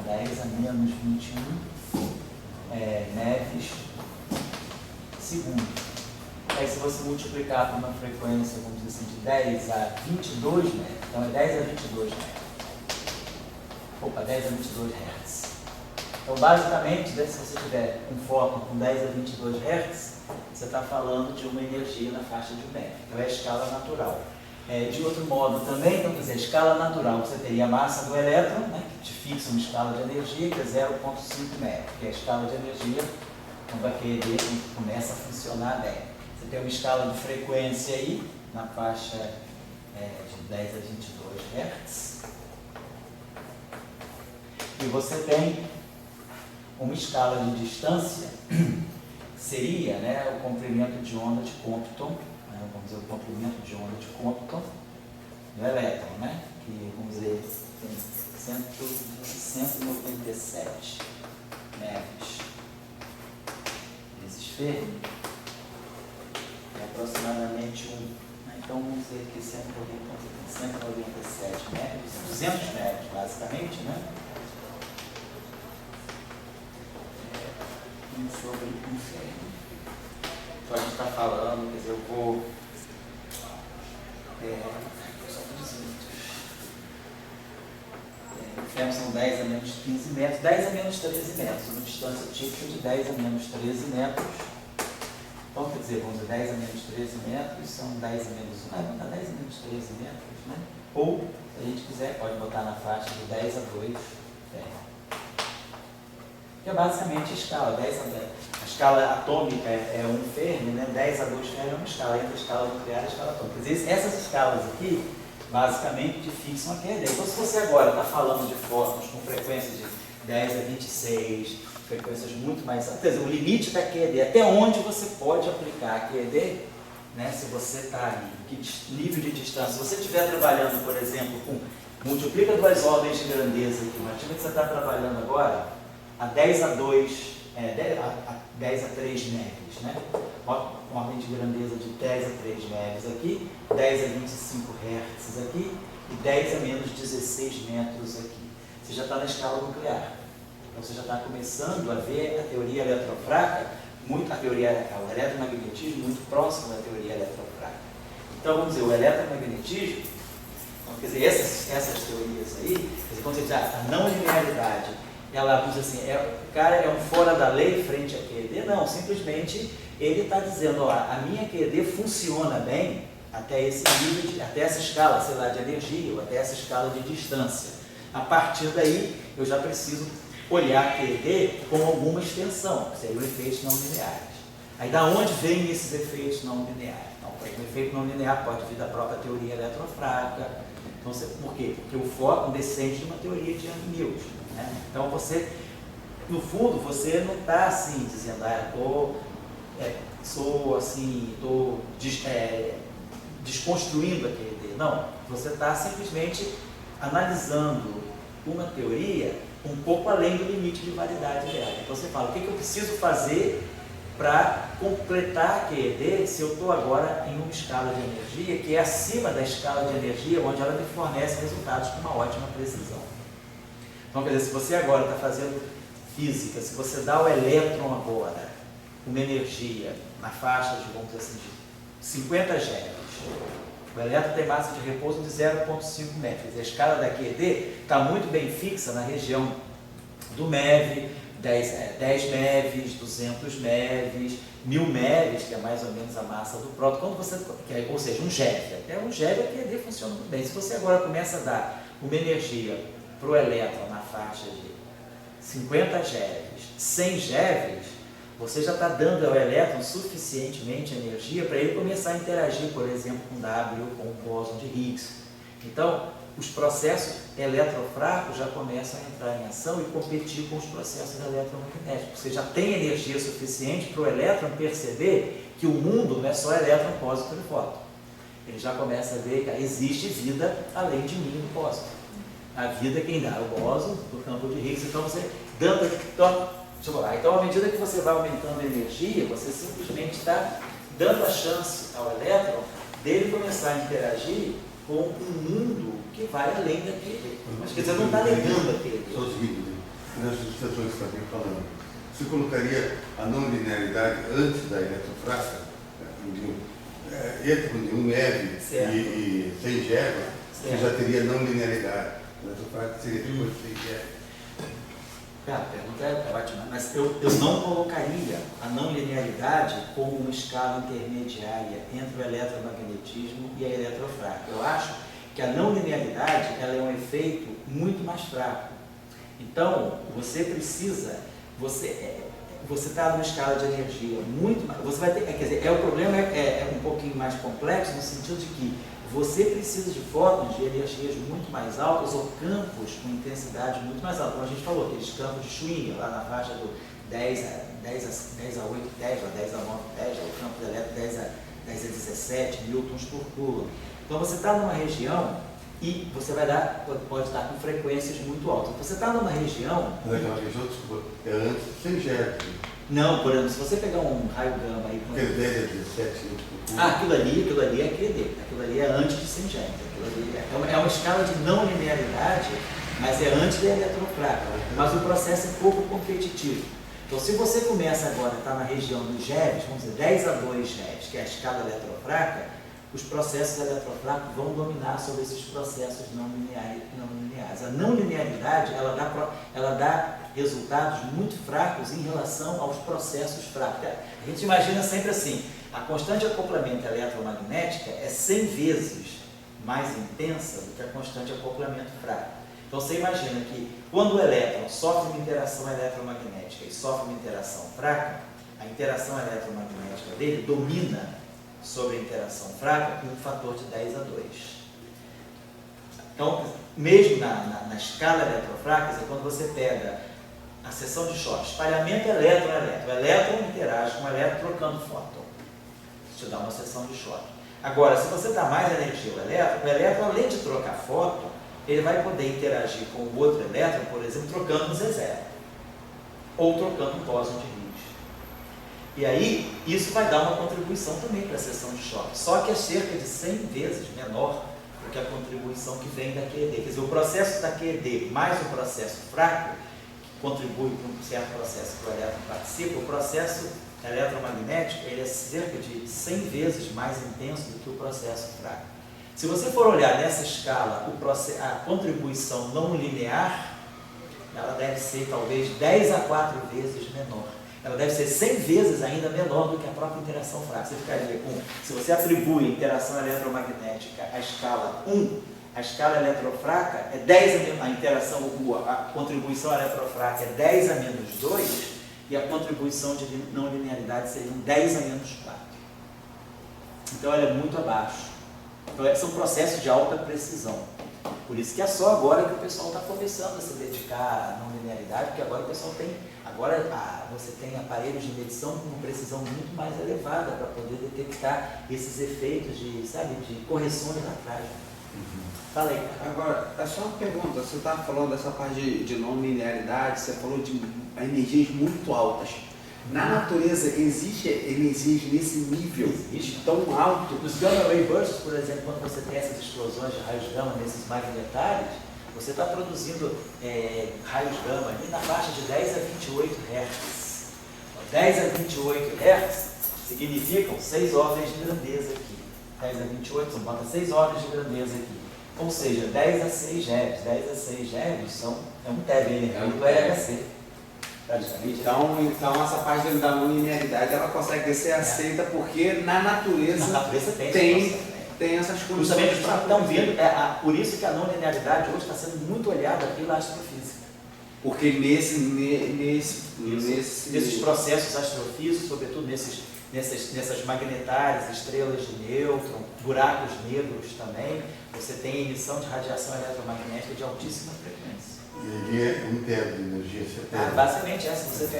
10 a menos 21 MeVs segundo. Aí se você multiplicar por uma frequência, vamos dizer assim, de 10 a 22 MeV, então é 10 a 22 MeV. Opa, 10 a 22 Hz. Então, basicamente, se você tiver um fóton com 10 a 22 Hz, você está falando de uma energia na faixa de 1 MeV. Então, é a escala natural. De outro modo também, então, quer dizer, a escala natural, você teria a massa do elétron, né, que te fixa uma escala de energia, que é 0,5 MeV, que é a escala de energia quando a QED começa a funcionar bem. Você tem uma escala de frequência aí, na faixa de 10 a 22 Hz. E você tem uma escala de distância, seria, né, o comprimento de onda de Compton, né, vamos dizer, o comprimento de onda de Compton do elétron, né, que, vamos dizer, tem 197 MeVs. Vezes Φ é aproximadamente 1. Então, vamos dizer que 197 MeVs, 200 MeVs, basicamente, né? 1 sobre 1 Fm. Então, a gente está falando, quer dizer, eu vou... Fm são 10 a menos 15 metros, 10 a menos 13 metros, uma distância típica de 10 a menos 13 metros. Então, quer dizer, vamos dizer, 10 a menos 13 metros são 10 a menos 1, vamos botar 10 a menos 13 metros, né? Ou, se a gente quiser, pode botar na faixa de 10 a 2 Fm. Que é basicamente a escala, 10 a 10. A escala atômica é 1 Fermi, né? 10 a 2 Fermi é uma escala, entre a escala nuclear e a escala atômica. Quer dizer, essas escalas aqui, basicamente, fixam a QED. Então, se você agora está falando de fótons com frequência de 10 a 26, frequências muito mais altas, quer dizer, o limite da QED, até onde você pode aplicar a QED, né? Se você está ali, que nível de distância, se você estiver trabalhando, por exemplo, com, multiplica 2 ordens de grandeza aqui, imagina que você está trabalhando agora a 10 a 2, 10 a 3 MeVs, né? Uma ordem de grandeza de 10 a 3 MeVs aqui, 10 a 25 Hz aqui e 10 a menos 16 metros aqui. Você já está na escala nuclear. Então você já está começando a ver a teoria eletrofraca, o eletromagnetismo muito próximo da teoria eletrofraca. Então vamos dizer, o eletromagnetismo, então, quer dizer, essas teorias aí, quer dizer, quando você diz a não linearidade, ela, vamos dizer assim, o cara é um fora da lei frente à QED? Não, simplesmente ele está dizendo, ó, a minha QED funciona bem até esse nível, até essa escala, sei lá, de energia, ou até essa escala de distância. A partir daí, eu já preciso olhar a QED com alguma extensão, que seriam efeitos não lineares. Aí, da onde vêm esses efeitos não lineares? Então, um efeito não linear pode vir da própria teoria eletrofraca. Então, por quê? Porque o fóton descende de uma teoria de Young-Mills. Né? Então, no fundo, você não está assim, dizendo, eu estou estou desconstruindo a QED. Não, você está simplesmente analisando uma teoria um pouco além do limite de validade dela. Então você fala, o que eu preciso fazer para completar a QED se eu estou agora em uma escala de energia que é acima da escala de energia onde ela me fornece resultados com uma ótima precisão. Então, quer dizer, se você agora está fazendo física, se você dá ao elétron agora uma energia na faixa de, vamos dizer assim, de 50 GeV, o elétron tem massa de repouso de 0,5 metros. A escala da QED está muito bem fixa na região do MeV, 10 MeVs, 200 MeVs, 1000 MeVs, que é mais ou menos a massa do próton. Quando você, ou seja, um GeV. Até um GeV a QED funciona muito bem. Se você agora começa a dar uma energia para o elétron na faixa de 50 GeVs, 100 GeVs, você já está dando ao elétron suficientemente energia para ele começar a interagir, por exemplo, com W ou com o bóson de Higgs. Então, os processos eletrofracos já começam a entrar em ação e competir com os processos eletromagnéticos. Você já tem energia suficiente para o elétron perceber que o mundo não é só elétron, pósito e fóton. Ele já começa a ver que existe vida além de mim no pósito. A vida é quem dá o bóson do campo de Higgs. Então, você dando... Então, à medida que você vai aumentando a energia, você simplesmente está dando a chance ao elétron dele começar a interagir com um mundo que vai além daquele. Mas quer dizer, não está negando aquele. Só o seguinte, nessas situações que você está falando, você colocaria a não linearidade antes da eletrofraca, entre um MeV e 100 GeV, você já teria não linearidade. A eletrofraca seria depois de 100 GeV. A pergunta é ótima, mas eu não colocaria a não linearidade como uma escala intermediária entre o eletromagnetismo e a eletrofraca. Eu acho que a não linearidade ela é um efeito muito mais fraco. Então, você precisa, você está numa escala de energia muito mais, você vai ter, quer dizer, o problema é um pouquinho mais complexo no sentido de que você precisa de fótons de energias muito mais altas ou campos com intensidade muito mais alta. Como a gente falou, aqueles campos de Schwinger, lá na faixa do 10 a 8, 10, ou 10 a 9, 10, o campo de elétron 10 a 17 newtons por coulomb. Então você está numa região e você pode estar com frequências muito altas. Você está numa região... Mas aquela região, desculpa, é antes de 100 GeV. Não, por exemplo, se você pegar um raio gama aí... Porque 10 a 17 newtons por coulomb. Aquilo ali é QED, aquilo ali é antes de 100 GeV. É uma escala de não linearidade, mas é antes da eletrofraca. Mas o processo é pouco competitivo. Então, se você começa agora a estar na região dos GeVs, vamos dizer 10 a 2 GeVs, que é a escala eletrofraca, os processos eletrofracos vão dominar sobre esses processos não lineares. A não linearidade, ela dá resultados muito fracos em relação aos processos fracos. A gente imagina sempre assim, a constante de acoplamento eletromagnética é 100 vezes mais intensa do que a constante de acoplamento fraco. Então você imagina que quando o elétron sofre uma interação eletromagnética e sofre uma interação fraca, a interação eletromagnética dele domina sobre a interação fraca com um fator de 10 a 2. Então, mesmo na escala eletrofraca, quando você pega a seção de choque, espalhamento elétron-elétron, o elétron interage com o elétron trocando fóton. Isso te dá uma seção de choque. Agora, se você dá mais energia ao elétron, o elétron, além de trocar fóton, ele vai poder interagir com o outro elétron, por exemplo, trocando um Z0, ou trocando um bóson de Higgs. E aí, isso vai dar uma contribuição também para a seção de choque, só que é cerca de 100 vezes menor do que a contribuição que vem da QED. Quer dizer, o processo da QED mais o processo fraco, que contribui para um certo processo que o elétron participa, o processo eletromagnético ele é cerca de 100 vezes mais intenso do que o processo fraco. Se você for olhar nessa escala, a contribuição não linear, ela deve ser talvez 10 a 4 vezes menor. Ela deve ser 100 vezes ainda menor do que a própria interação fraca. Você ficaria com, se você atribui a interação eletromagnética à escala 1, a escala eletrofraca é 10 a menos, a contribuição eletrofraca é 10 a menos 2 e a contribuição de não linearidade seria 10 a menos 4. Então ela é muito abaixo. Então, são processos de alta precisão. Por isso que é só agora que o pessoal está começando a se dedicar à não linearidade, porque agora o pessoal tem, você tem aparelhos de medição com uma precisão muito mais elevada para poder detectar esses efeitos de, sabe, de correções na traje. Fala aí. Agora, é só uma pergunta, você estava falando dessa parte de não linearidade, você falou de energias muito altas. Na natureza existe energias nesse nível Existe. tão alto? Os gamma ray bursts, por exemplo, quando você tem essas explosões de raios gama nesses magnetários, você está produzindo raios gama ali na faixa de 10 a 28 Hz. 10 a 28 Hz significam 6 ordens de grandeza aqui. 10 a 28, você bota 6 ordens de grandeza aqui. Ou seja, 10 a 6 GeV. 10 a 6 GeV é um TeV, do LHC. Praticamente. Então essa parte da não linearidade ela consegue ser aceita porque na natureza, tem essas condições. Justamente estão vendo, por isso que a não linearidade hoje está sendo muito olhada pela astrofísica. Porque nesses processos astrofísicos, sobretudo nessas magnetárias, estrelas de nêutron, buracos negros também, você tem emissão de radiação eletromagnética de altíssima frequência. E ali é um TeV de energia, basicamente essa. Se você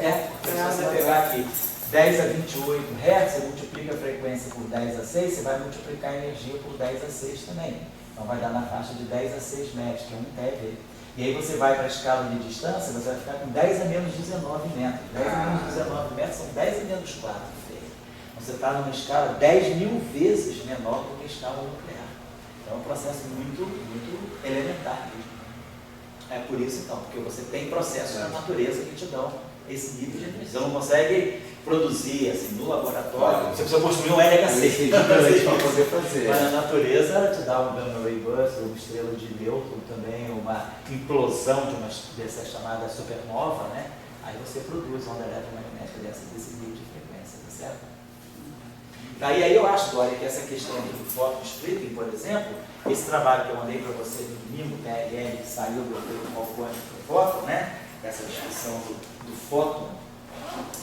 pegar aqui 10 a 28 Hz, você multiplica a frequência por 10 a 6, você vai multiplicar a energia por 10 a 6 também. Então vai dar na faixa de 10 a 6 metros, que é um TeV. E aí você vai para a escala de distância, você vai ficar com 10 a menos 19 metros. 10 a menos 19 metros são 10 a menos 4. Então você está numa escala 10 mil vezes menor do que a escala nuclear. Então é um processo muito, muito elementar mesmo. É por isso então, porque você tem processos na natureza que te dão esse nível de energia. Você não consegue produzir assim, no laboratório, você precisa construir um LHC para poder fazer. Mas na natureza ela te dá um gamma ray burst, uma estrela de nêutron também, uma implosão de uma dessa chamada supernova, né? Aí você produz onda eletromagnética desse nível de frequência, tá certo? Aí eu acho, Dória, que essa questão do photon splitting, por exemplo, esse trabalho que eu mandei para você no domingo, PLL, que saiu do efeito quântico do fóton, né? Essa descrição do fóton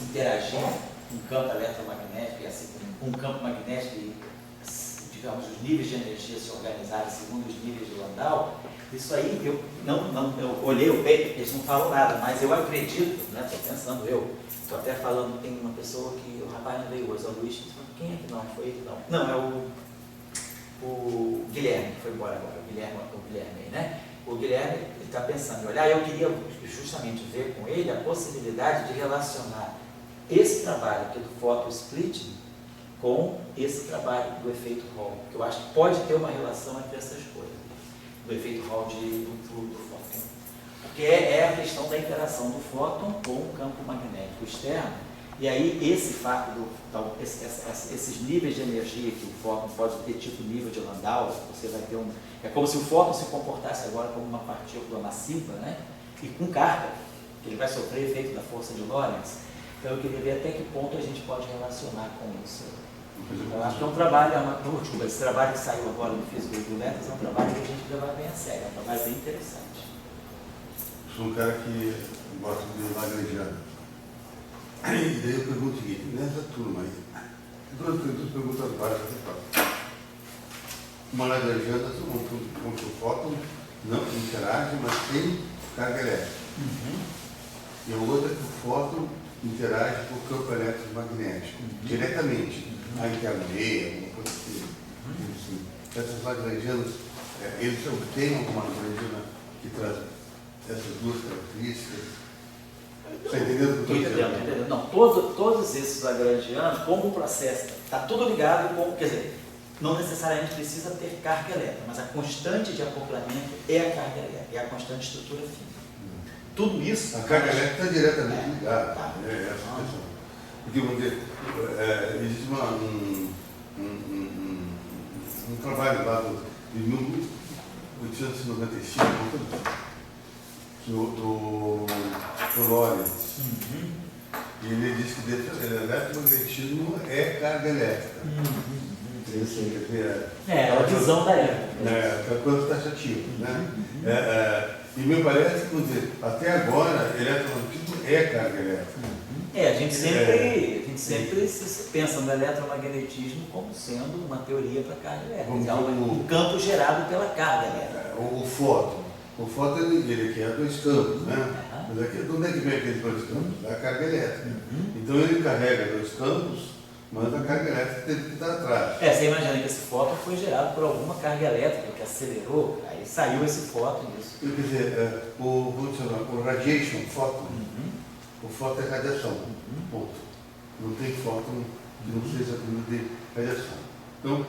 interagir com um campo eletromagnético e assim, com um campo magnético e, digamos, os níveis de energia se organizarem segundo os níveis de Landau. Isso aí, eu olhei o paper, eles não falam nada, mas eu acredito, né? Estou pensando estou até falando, tem uma pessoa que o rapaz não veio hoje, é o Luiz, quem é que não? Foi ele não. Não, é o Guilherme, que foi embora agora, o Guilherme aí, né? O Guilherme, ele está pensando em olhar, eu queria justamente ver com ele a possibilidade de relacionar esse trabalho aqui do photon splitting com esse trabalho do efeito Hall, que eu acho que pode ter uma relação entre essas coisas, do efeito Hall do fóton. Porque é a questão da interação do fóton com o campo magnético externo. E aí, esse fato, esses níveis de energia que o fóton pode ter, tipo nível de Landau, você vai ter é como se o fóton se comportasse agora como uma partícula massiva, né? E com carga, que ele vai sofrer efeito da força de Lorentz. Então, eu queria ver até que ponto a gente pode relacionar com isso. Eu acho que é um trabalho, esse trabalho que saiu agora no Físico do Letras é um trabalho que a gente levar bem a sério, é um trabalho bem interessante. Sou um cara que gosta de lagrangiano. E daí eu pergunto o seguinte, nessa turma aí, duas perguntas básicas. Uma lagrangiana, como que o fóton não interage, mas tem carga elétrica. E a outra que o fóton interage com o campo eletromagnético, diretamente. A intermeia, alguma coisa assim. Essas lagrangianas, eles têm alguma lagrangiana que traz essas duas características? Está entendendo o que eu estou dizendo? Estou entendendo. Não, todos esses lagrangianos, como o processo está tudo ligado com, quer dizer, não necessariamente precisa ter carga elétrica, mas a constante de acoplamento é a carga elétrica, é a constante estrutura fina. Tudo isso... A carga elétrica está diretamente ligada. É essa questão. Porque, vamos dizer, existe um trabalho lá de 1895, do Lorentz. E ele diz que eletromagnetismo é carga elétrica. É a visão da época. É coisa taxativa, né? E me parece que, vamos dizer, até agora, eletromagnetismo é carga elétrica. A gente sempre se pensa no eletromagnetismo como sendo uma teoria para carga elétrica. É um campo gerado pela carga elétrica. O fóton. O fóton ele quer dois campos, né? Mas aqui, de onde é que vem aqueles dois campos? Da carga elétrica. Então ele carrega dois campos, mas a carga elétrica tem que estar atrás. Você imagina que esse fóton foi gerado por alguma carga elétrica que acelerou, aí saiu esse fóton disso. Quer dizer, o radiation, fóton, o fóton é radiação, ponto. Não tem fóton que não seja de radiação. Então,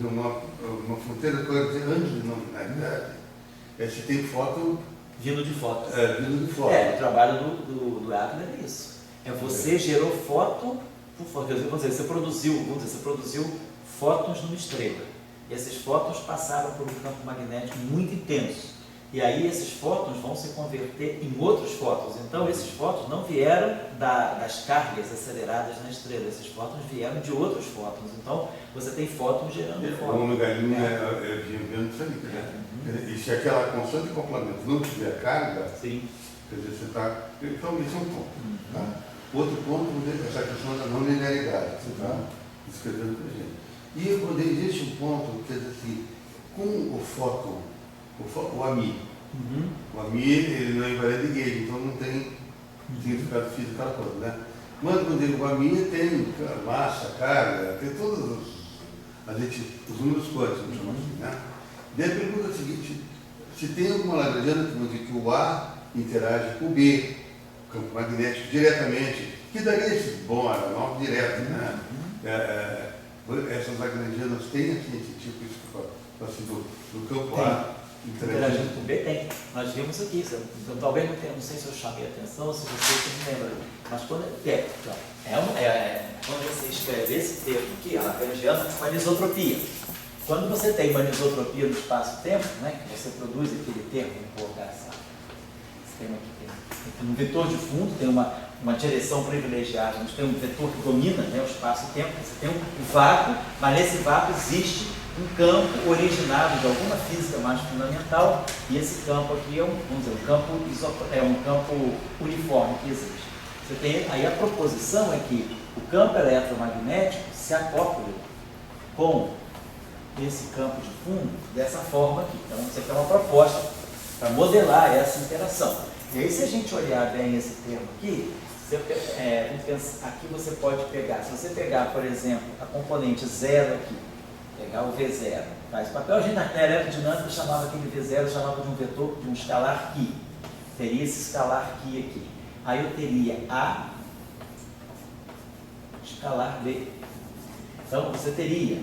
uma fronteira que eu ia dizer antes de nominalidade, se tem fóton Vindo de fóton. vindo de fóton. O trabalho do Adler é isso. Você gerou fóton por fóton. Vamos dizer, você produziu fótons numa estrela. E esses fótons passaram por um campo magnético muito intenso. E aí esses fótons vão se converter em outros fótons. Então esses fótons não vieram das cargas aceleradas na estrela, esses fótons vieram de outros fótons. Então você tem fótons gerando fótons. O ômega-1 é vento sólido, né? E se aquela constante de acoplamento não tiver carga, Sim. quer dizer, você está... Então isso é um ponto. Tá? Outro ponto é essa questão da não linearidade, que você está descrevendo para a gente. E quando existe um ponto, quer dizer assim, com o fóton, o AMI. O AMI ele não é invariante de Gauge, então não tem significado físico aquela coisa, né? Mas quando eu digo o AMI tem massa, carga, tem todos os números quânticos, vamos chamar assim, né? Daí a pergunta é a seguinte, se tem alguma lagrangiana que diz que o A interage com o B, o campo magnético, diretamente, que daria esse bom aeronauta direto, né? Essas lagrangianas têm assim, esse tipo do campo A Interagindo com o B tem. Nós vimos aqui. Então, talvez não sei se eu chamei a atenção, se você não lembra. Mas quando quando você escreve esse termo aqui, a lagrangiana, uma anisotropia. Quando você tem uma anisotropia no espaço-tempo, né, que você produz aquele termo, vou colocar esse termo aqui, tem um vetor de fundo, tem uma direção privilegiada, a gente tem um vetor que domina, né, o espaço-tempo, você tem um vácuo, mas nesse vácuo existe um campo originado de alguma física mais fundamental, e esse campo aqui é um campo uniforme que existe. Aí a proposição é que o campo eletromagnético se acople com esse campo de fundo dessa forma aqui. Então você tem uma proposta para modelar essa interação. E aí, se a gente olhar bem esse termo aqui, aqui você pode pegar, se você pegar, por exemplo, a componente zero aqui, pegar o V0, faz papel, a gente na eletrodinâmica chamava aquele V0, chamava de um vetor, de um escalar Q. Teria esse escalar Q aqui. Aí eu teria A escalar B. Então você teria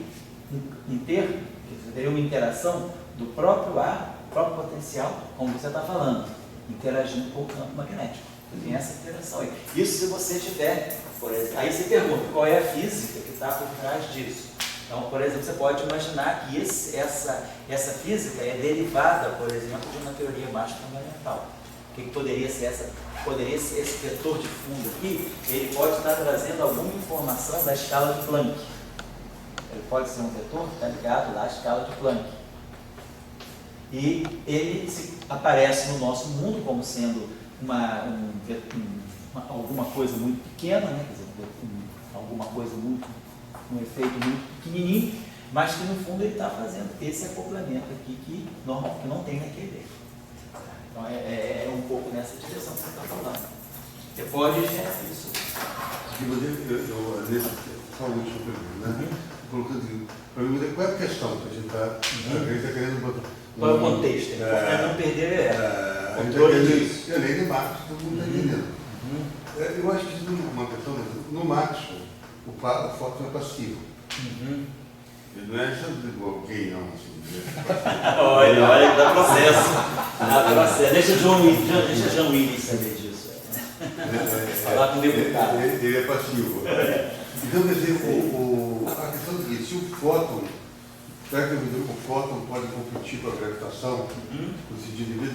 uma interação do próprio A, próprio potencial, como você está falando, interagindo com o campo magnético. Tem essa interação aí. Isso se você tiver, por exemplo, aí você pergunta qual é a física que está por trás disso. Então, por exemplo, você pode imaginar que essa física é derivada, por exemplo, de uma teoria mais fundamental. O que poderia ser essa? Poderia ser esse vetor de fundo aqui, ele pode estar trazendo alguma informação da escala de Planck. Ele pode ser um vetor que está ligado lá à escala de Planck. E ele aparece no nosso mundo como sendo alguma coisa muito pequena, né? Quer dizer, alguma coisa um efeito muito pequenininho, mas que no fundo ele está fazendo esse acoplamento aqui que não tem naquele. Então é um pouco nessa direção que você está falando. Você pode gerar isso. Só uma última pergunta, né? Colocando qual é a questão que a gente está querendo botar? Qual é o contexto? Para não perder o controle disso. A lei de Marx, todo mundo está entendendo. Eu acho que isso não é uma questão, no Marx, o fóton é passivo. Ele não é igual gay, não. Assim, olha, dá processo. Deixa John Willis saber disso. Falar com o deputado. Ele é passivo. Então, quer dizer, a questão é a seguinte, se o fóton, será que o fóton pode competir com a gravitação? No sentido de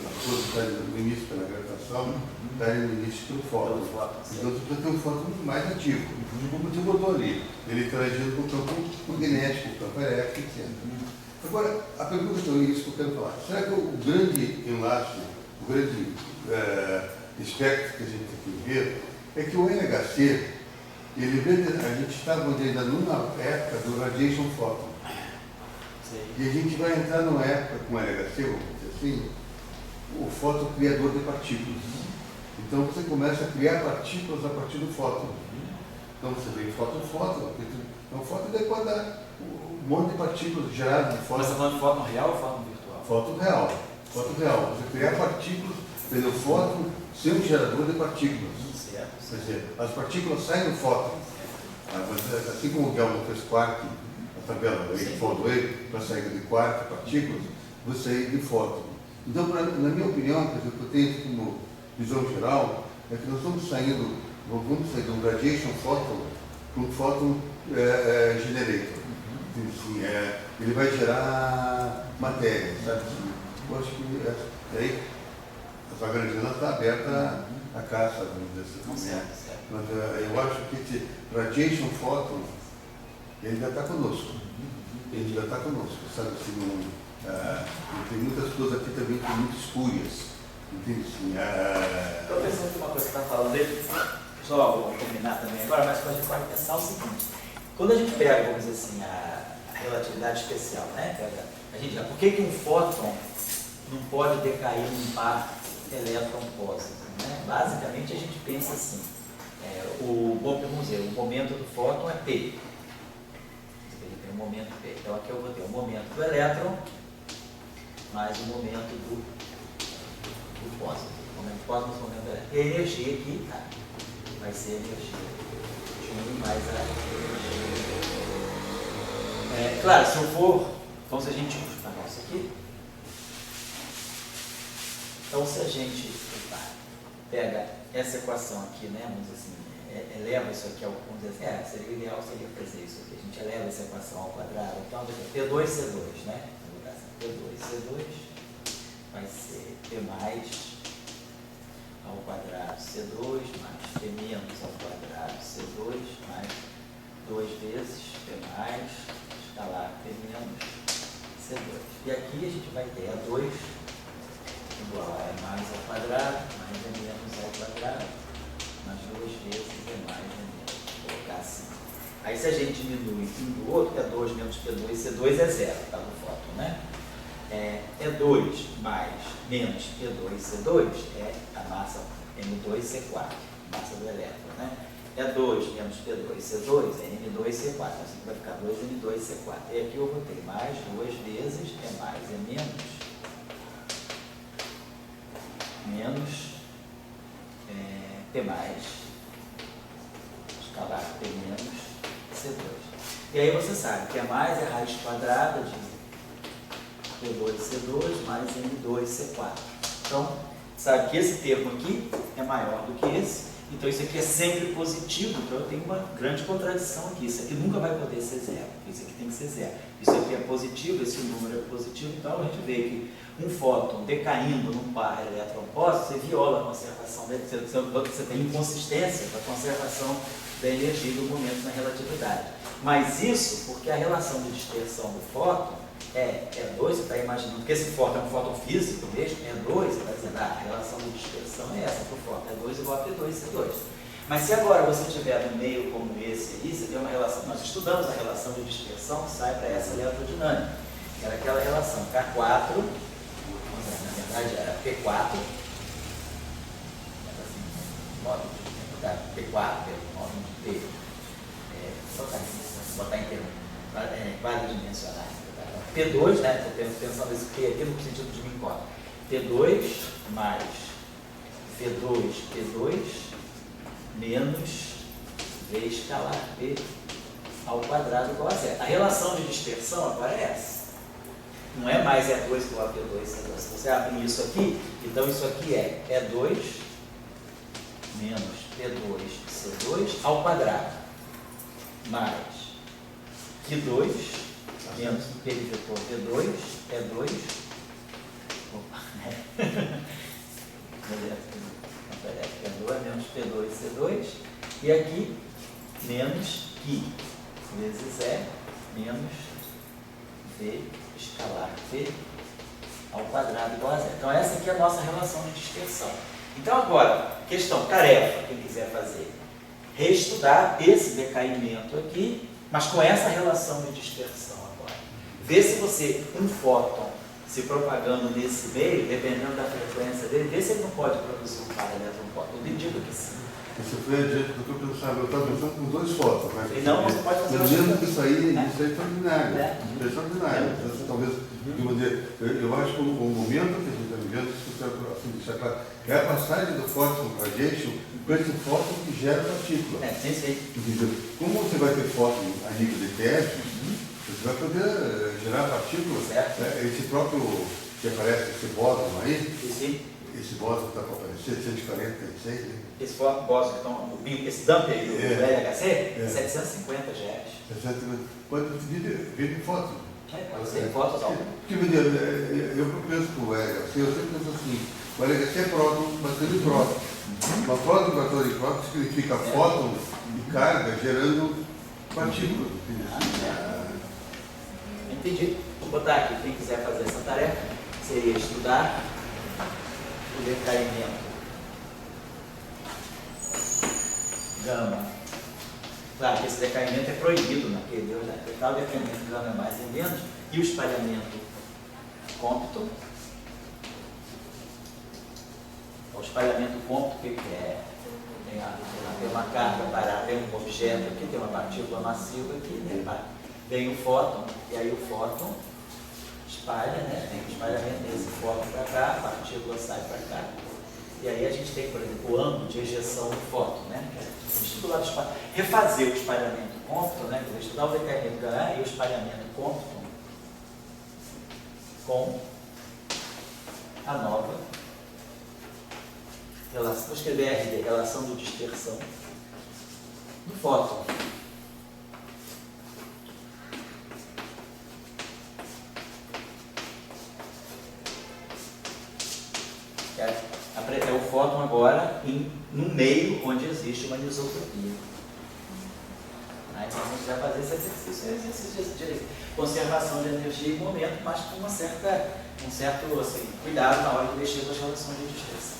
a força está no início pela gravitação, está no início pelo fóton. Então você precisa ter um fóton mais ativo. Como você botou ali, ele interagindo com o campo magnético, o campo elétrico, etc. Agora, a pergunta que eu quero falar, será que o grande enlace, o grande aspectos que a gente tem que ver é que o NHC, a gente está ainda numa época do radiation photon. E a gente vai entrar numa época com o NHC, vamos dizer assim, o fóton criador de partículas. Então você começa a criar partículas a partir do fóton. Então você vê fóton, então fóton daí pode dar um monte de partículas geradas de fóton. Mas você está falando de fóton real ou fóton virtual? Fóton real. Fóton real. Você criar partículas pelo fóton ser um gerador de partículas. Certo. Quer dizer, as partículas saem do fóton. Assim como o Gelman fez quark, a tabela aí, fóton aí, para sair de quark, partículas, você sair de fóton. Então, na minha opinião, quer dizer, o que eu tenho como visão geral, é que nós vamos sair do radiation photon para um photon generator. Assim, ele vai gerar matéria, sabe? Eu acho que aí a Vagrandina está aberta à caça, vamos dizer assim. Mas eu acho que esse radiation photon, ele ainda está conosco. Ele ainda está conosco, sabe? Assim, tem muitas coisas aqui também que são muito espúrias. Entende? Assim, Estou pensando que uma coisa que você está falando dele, só vou terminar também agora, mas a gente pode pensar o seguinte: quando a gente pega, vamos dizer assim, a relatividade especial, né? Por que um fóton não pode decair num par elétron-positivo? Né? Basicamente a gente pensa assim: vamos dizer, o momento do fóton é P. Ele tem um momento P. Então aqui eu vou ter o momento do elétron mais o momento do positivo. O momento positivo, o momento do elétron. E a energia aqui, tá? Vai ser a energia de 1 mais a energia. Claro, se eu for, então se a gente apagar isso aqui, então se a gente pega essa equação aqui, né, vamos dizer assim, eleva isso aqui ao, vamos dizer assim, seria o ideal seria fazer isso aqui, a gente eleva essa equação ao quadrado, então P2C2, né, P2C2 vai ser P mais ao quadrado C2 mais P menos ao quadrado C2 mais 2 vezes P mais escalar P menos C2. E aqui a gente vai ter A2 igual a E mais ao quadrado mais E menos ao quadrado mais 2 vezes E mais E menos. Vou colocar assim. Aí se a gente diminui um do outro, P2 menos P2, C2 é zero, tá no fóton, né? E2 mais menos P2, C2 é a massa M2C4, massa do elétron, né? E2 menos P2, C2 é M2C4, assim que vai ficar 2M2C4. E aqui eu vou ter mais 2 vezes E mais E menos P mais escalar P menos C2. E aí você sabe que E mais é a raiz quadrada de P2C2 mais M2C4. Então, sabe que esse termo aqui é maior do que esse, então isso aqui é sempre positivo, então eu tenho uma grande contradição aqui. Isso aqui nunca vai poder ser zero, isso aqui tem que ser zero. Isso aqui é positivo, esse número é positivo, então a gente vê que um fóton decaindo num par elétron-positivo, você viola a conservação, você tem inconsistência com a conservação da energia e do momento na relatividade. Mas isso porque a relação de dispersão do fóton E2, você está imaginando que esse fóton é um fóton físico mesmo, E2, você está dizendo, a relação de dispersão é essa para o fóton, E2 igual a P2C2. Mas se agora você tiver no meio como esse aí, você tem uma relação, nós estudamos a relação de dispersão que sai para essa eletrodinâmica, que era aquela relação K4, na verdade era P4, P4, P, botar em termos quadridimensionais. P2, né? Estou pensando isso aqui no sentido de Minkowski. P2 mais V2, P2 menos V escalar P ao quadrado igual a zero. A relação de dispersão agora é essa. Não é mais E2 igual a P2, C2. Se você abrir isso aqui, então isso aqui é E2 menos P2, C2 ao quadrado mais Q2 menos P de vetor V2, E2, opa, P2 menos P2, C2, e aqui menos Q vezes E menos V escalar P ao quadrado igual a zero. Então essa aqui é a nossa relação de dispersão. Então agora, questão, tarefa, quem quiser fazer. Reestudar esse decaimento aqui, mas com essa relação de dispersão agora. Ver se você, um fóton se propagando nesse meio, dependendo da frequência dele, ver se ele não pode produzir um par elétron fóton. Eu digo que sim. Isso foi adiante do que eu pensava. Eu estava pensando com 2 fótons. Né? E não, você pode fazer mas mesmo que isso aí é extraordinário. É. É extraordinário. Então, talvez, eu acho que o momento que a gente está vivendo, isso assim, deixar claro, é a passagem do fóton para a gente, para esse fóton que gera partícula. Sim. Entendeu? Como você vai ter fóton a nível de teste, você vai poder gerar partículas. Esse próprio que aparece, esse bóson aí, esse bóson que está para aparecer, 146, né? Esse bóson que estão no BIM, esse dumper do LHC, 750 GeV. Pode vir em fóton. Pode ser fótons ao Porque, eu penso com o LHC, eu sempre penso assim, o LHC é próton, batendo em próton. Uma próton batendo em próton significa fóton e carga gerando partículas. Entendi. Vou botar aqui, quem quiser fazer essa tarefa, seria estudar o decaimento gama. Claro que esse decaimento é proibido naquele Deus, né? O decaimento gama é mais e menos, e o espalhamento cômpito. O espalhamento cômpito, o que é? Tem uma carga parada, tem um objeto aqui, tem uma partícula massiva aqui, né? Vem o fóton, e aí o fóton espalha, né? Tem o espalhamento desse fóton para cá, a partícula sai para cá. E aí a gente tem, por exemplo, o ângulo de ejeção do fóton, né? Refazer o espalhamento cômpito, né? Estudar o decaimento gama e o espalhamento cômpito com a nova relação. Vou escrever RD, relação de dispersão do fóton. É o fóton agora num meio onde existe uma anisotropia. Então a gente vai fazer esse exercício de conservação de energia em momento, mas com um certo assim, cuidado na hora de mexer com as relações de dispersão.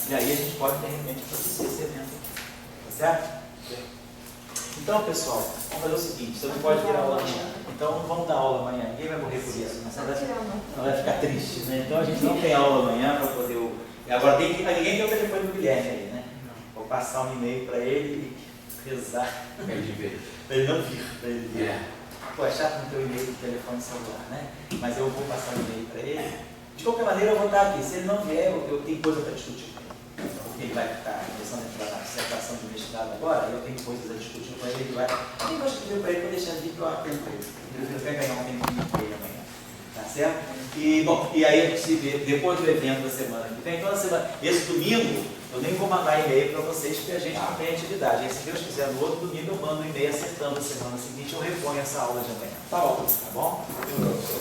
E aí a gente pode, de repente, produzir esse evento aqui. Tá certo? Então, pessoal, vamos fazer o seguinte, você não pode vir aula amanhã. Então não vamos dar aula amanhã, ninguém vai morrer por isso, né? Não vai ficar triste, né? Então a gente não tem aula amanhã para poder... Agora ninguém tem o telefone do Guilherme aí, né? Vou passar um e-mail para ele e rezar. Para ele não vir, para ele vir. Pô, é chato não ter o e-mail do telefone celular, né? Mas eu vou passar um e-mail para ele. De qualquer maneira eu vou estar aqui. Se ele não vier, eu tenho coisa para discutir com ele. Porque ele vai estar começando a entrar na dissertação de mestrado agora, eu tenho coisas a discutir com ele, ele vai. Eu gosto de escrever para ele para deixar de ir para o tempo para ele. Ele vai ganhar um tempinho com ele amanhã. Tá certo? E, bom, e aí a gente se vê depois do evento da semana que vem. Então, esse domingo, eu nem vou mandar e-mail para vocês, porque a gente não tem atividade. Aí, se Deus quiser, no outro domingo eu mando um e-mail acertando a semana seguinte, eu reponho essa aula de amanhã. Tá bom?